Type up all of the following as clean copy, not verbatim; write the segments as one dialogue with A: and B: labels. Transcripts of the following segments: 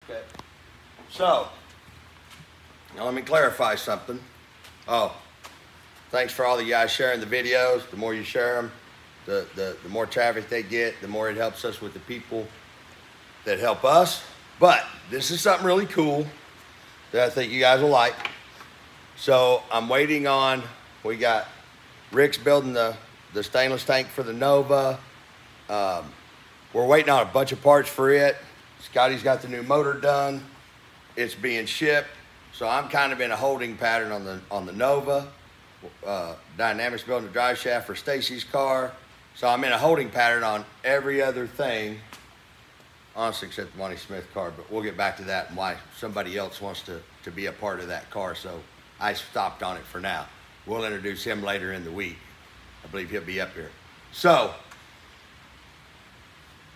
A: Okay. So, now let me clarify something. Oh, thanks for all the guys sharing the videos. The more you share them, the more traffic they get, the more it helps us with the people that help us. But this is something really cool that I think you guys will like. So I'm waiting on, we got Rick's building the stainless tank for the Nova. We're waiting on a bunch of parts for it. Scotty's got the new motor done. It's being shipped. So I'm kind of in a holding pattern on the Nova. Dynamics building a drive shaft for Stacy's car. So I'm in a holding pattern on every other thing, honestly, except the Monty Smith car, but we'll get back to that and why somebody else wants to be a part of that car. So I stopped on it for now. We'll introduce him later in the week. I believe he'll be up here. So,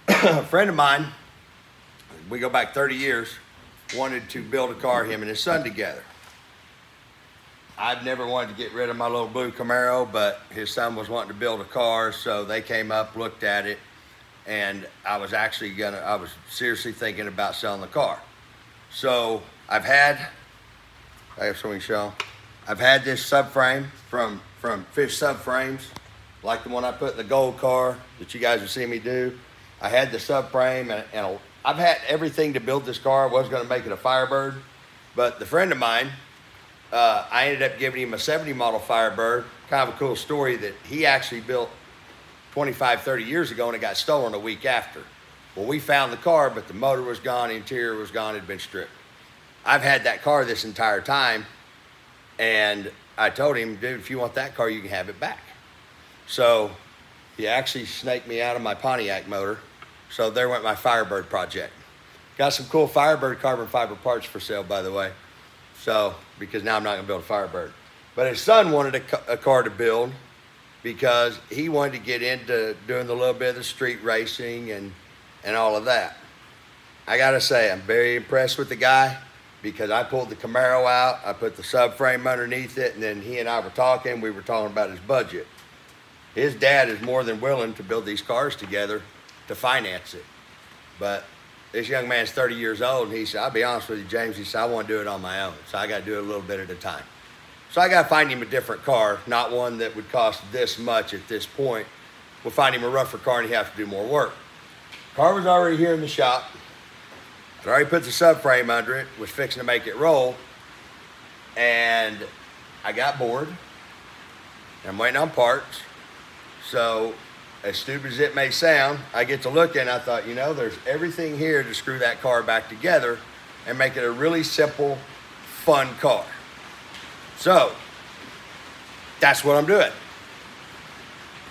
A: a friend of mine, we go back 30 years, wanted to build a car, him and his son together. I've never wanted to get rid of my little blue Camaro, but his son was wanting to build a car, so they came up, looked at it, and I was seriously thinking about selling the car. So I have something to show. I've had this subframe from Fish Subframes, like the one I put in the gold car that you guys have seen me do. I had the subframe, and I've had everything to build this car. I was going to make it a Firebird, but the friend of mine, I ended up giving him a 70 model Firebird. Kind of a cool story that he actually built 25, 30 years ago, and it got stolen a week after. Well, we found the car, but the motor was gone, the interior was gone, it had been stripped. I've had that car this entire time, and I told him, dude, if you want that car, you can have it back. So he actually snaked me out of my Pontiac motor. So there went my Firebird project. Got some cool Firebird carbon fiber parts for sale, by the way. So, because now I'm not gonna build a Firebird. But his son wanted a car to build because he wanted to get into doing a little bit of the street racing and all of that. I gotta say, I'm very impressed with the guy because I pulled the Camaro out, I put the subframe underneath it, and then he and I were talking, we were talking about his budget. His dad is more than willing to build these cars together to finance it. But this young man's 30 years old, and he said, I'll be honest with you, James, he said, I want to do it on my own, so I got to do it a little bit at a time. So I got to find him a different car, not one that would cost this much at this point. We'll find him a rougher car, and he'll have to do more work. Car was already here in the shop. I'd already put the subframe under it, was fixing to make it roll, and I got bored. I'm waiting on parts. So, as stupid as it may sound, I get to look and I thought, you know, there's everything here to screw that car back together and make it a really simple, fun car. So, that's what I'm doing.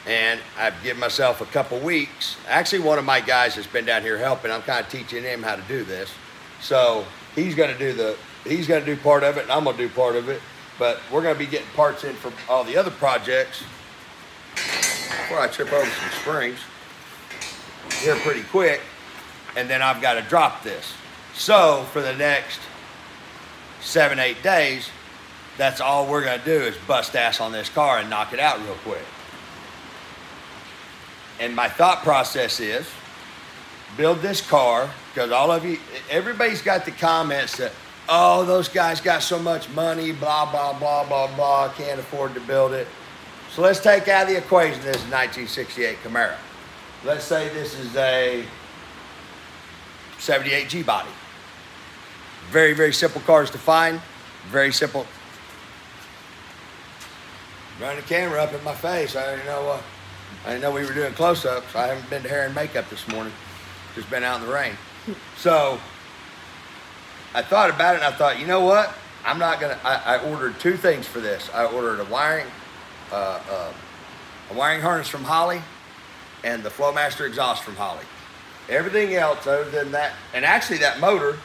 A: And I've given myself a couple weeks. Actually, one of my guys that's been down here helping, I'm kind of teaching him how to do this. So, he's gonna do part of it and I'm gonna do part of it. But we're gonna be getting parts in for all the other projects before I trip over some springs here pretty quick, and then I've got to drop this. So for the next 7, 8 days, that's all we're going to do is bust ass on this car and knock it out real quick. And my thought process is build this car, because all of you, everybody's got the comments that, oh, those guys got so much money, blah, blah, blah, blah, blah, can't afford to build it. So let's take out of the equation this 1968 Camaro. Let's say this is a 78 G-body. Very, very simple cars to find. Very simple. Running the camera up in my face. I didn't know we were doing close-ups. I haven't been to hair and makeup this morning. Just been out in the rain. So I thought about it and I thought, you know what? I ordered 2 things for this. I ordered a wiring harness from Holley and the Flowmaster exhaust from Holley. Everything else other than that, and actually that motor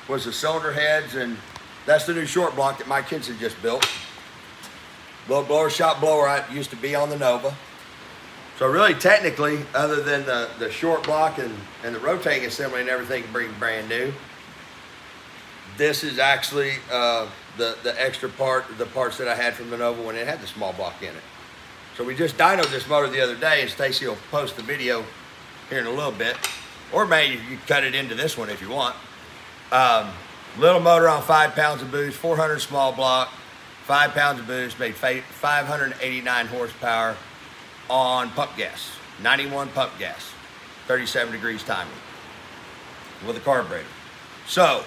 A: was the cylinder heads, and that's the new short block that Mike Kinson just built. Little blower shop blower I used to be on the Nova. So really technically, other than the short block and the rotating assembly and everything brand new, this is actually the extra part, the parts that I had from the Nova when it had the small block in it. So we just dynoed this motor the other day, and Stacy will post the video here in a little bit. Or maybe you cut it into this one if you want. Little motor on 5 pounds of boost, 400 small block, 5 pounds of boost, made 589 horsepower on pump gas, 91 pump gas, 37 degrees timing with a carburetor. So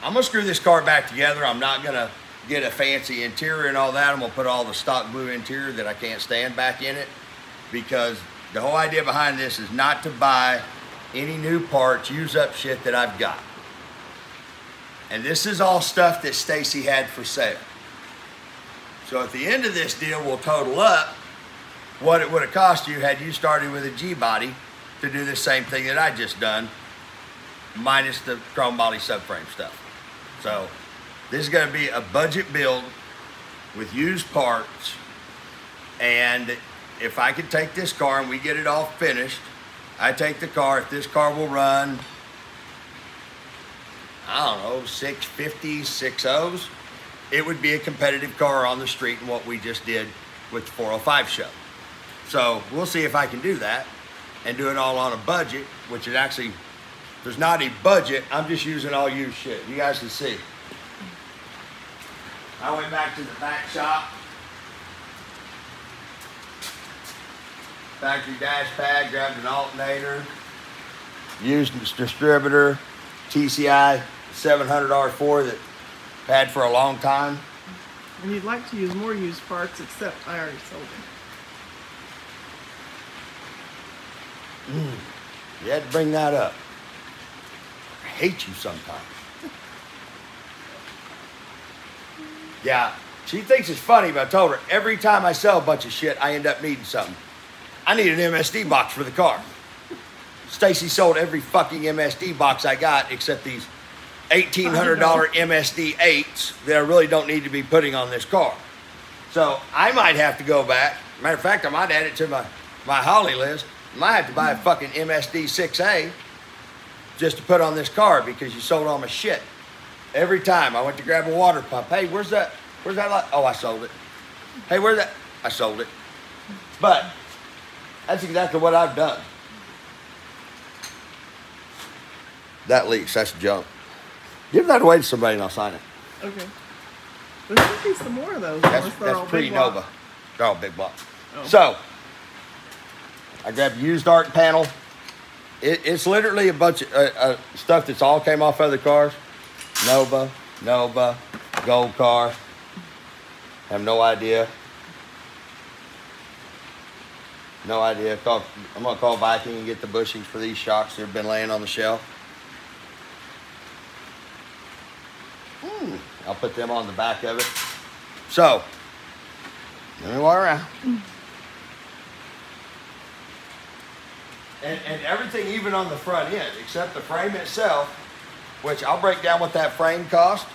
A: I'm gonna screw this car back together. I'm not gonna get a fancy interior and all that. I'm gonna put all the stock blue interior that I can't stand back in it, because the whole idea behind this is not to buy any new parts, use up shit that I've got. And this is all stuff that Stacy had for sale. So at the end of this deal, we'll total up what it would have cost you had you started with a G-body to do the same thing that I just done, minus the chrome body subframe stuff. So this is gonna be a budget build with used parts. And if I could take this car and we get it all finished, I take the car, if this car will run, I don't know, 650s, 6.0s, it would be a competitive car on the street in what we just did with the 405 show. So we'll see if I can do that and do it all on a budget, which is actually, there's not a budget, I'm just using all used shit. You guys can see. I went back to the back shop. Factory dash pad, grabbed an alternator, used this distributor, TCI 700 R4 that I've had for a long time.
B: And you'd like to use more used parts, except I already sold them.
A: You had to bring that up. I hate you sometimes. Yeah, she thinks it's funny, but I told her every time I sell a bunch of shit, I end up needing something. I need an MSD box for the car. Stacy sold every fucking MSD box I got except these $1,800 MSD 8s that I really don't need to be putting on this car. So I might have to go back. Matter of fact, I might add it to my Holly list. I might have to buy a fucking MSD 6A just to put on this car because you sold all my shit. Every time I went to grab a water pump, hey, where's that light? Oh, I sold it. Hey, where's that? I sold it. But that's exactly what I've done. That leaks, that's junk. Give that away to somebody and I'll sign it.
B: Okay. There should be some more of those.
A: That's pre-Nova. They're all big blocks. Oh. So, I grabbed a used ARC panel. It's literally a bunch of stuff that's all came off other cars. Nova, gold car. Have no idea. No idea. I'm going to call Viking and get the bushings for these shocks that have been laying on the shelf. I'll put them on the back of it. So, let me walk around. And everything even on the front end, except the frame itself, which I'll break down what that frame cost,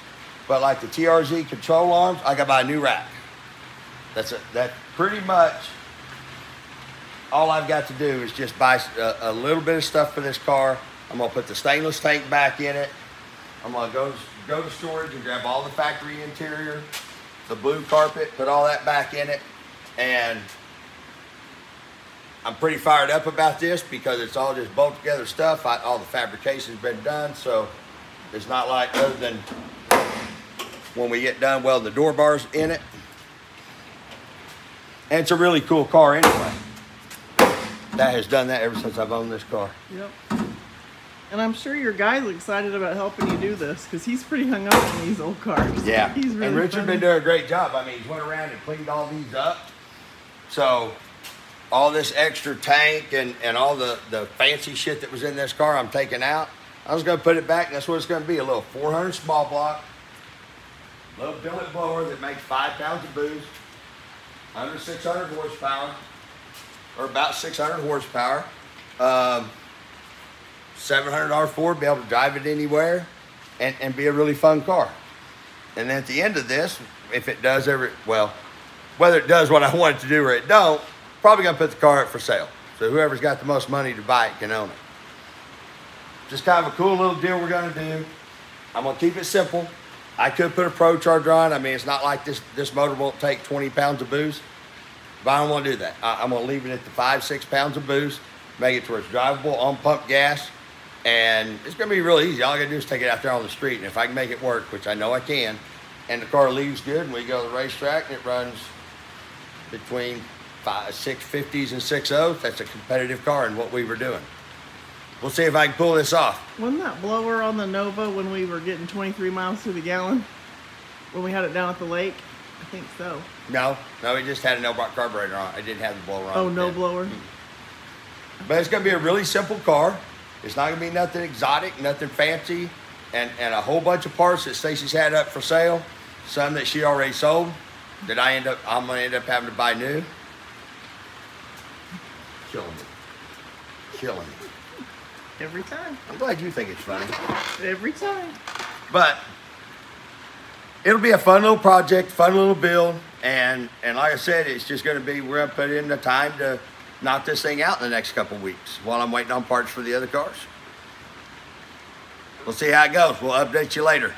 A: but like the TRZ control arms, I got to buy a new rack. That's pretty much all I've got to do is just buy a little bit of stuff for this car. I'm going to put the stainless tank back in it. I'm going to go to storage and grab all the factory interior, the blue carpet, put all that back in it. And I'm pretty fired up about this because it's all just bolt together stuff. All the fabrication's been done, so it's not like other than when we get done welding the door bars in it. And it's a really cool car anyway. That has done that ever since I've owned this car.
B: Yep. And I'm sure your guy's excited about helping you do this because he's pretty hung up on these old cars.
A: Yeah.
B: He's really
A: and Richard's been doing a great job. I mean, he's went around and cleaned all these up. So all this extra tank and all the fancy shit that was in this car I'm taking out. I was going to put it back, and that's what it's going to be. A little 400 small block, little billet blower that makes 5 pounds of boost, under 600 horsepower, or about 600 horsepower. 700 R4, be able to drive it anywhere and be a really fun car. And then at the end of this, if it does whether it does what I want it to do or it don't, probably gonna put the car up for sale. So whoever's got the most money to buy it can own it. Just kind of a cool little deal we're gonna do. I'm gonna keep it simple. I could put a Pro Charger on. I mean, it's not like this motor won't take 20 pounds of boost, but I don't wanna do that. I'm gonna leave it at the 5-6 pounds of boost, make it to where it's drivable on pump gas. And it's gonna be real easy. All I gotta do is take it out there on the street, and if I can make it work, which I know I can, and the car leaves good, and we go to the racetrack, and it runs between 650s and 6.0s, that's a competitive car in what we were doing. We'll see if I can pull this off.
B: Wasn't that blower on the Nova when we were getting 23 miles to the gallon? When we had it down at the lake? I think so.
A: No, it just had an Elbrock carburetor on it. I didn't have the blower on
B: Oh,
A: it
B: no
A: then.
B: blower?
A: But it's gonna be a really simple car. It's not gonna be nothing exotic, nothing fancy, and a whole bunch of parts that Stacy's had up for sale, some that she already sold, that I'm gonna end up having to buy new. Killing me.
B: Every time.
A: I'm glad you think it's funny.
B: Every time.
A: But it'll be a fun little project, fun little build, and like I said, it's just gonna be, we're gonna put in the time to knock this thing out in the next couple weeks while I'm waiting on parts for the other cars. We'll see how it goes. We'll update you later.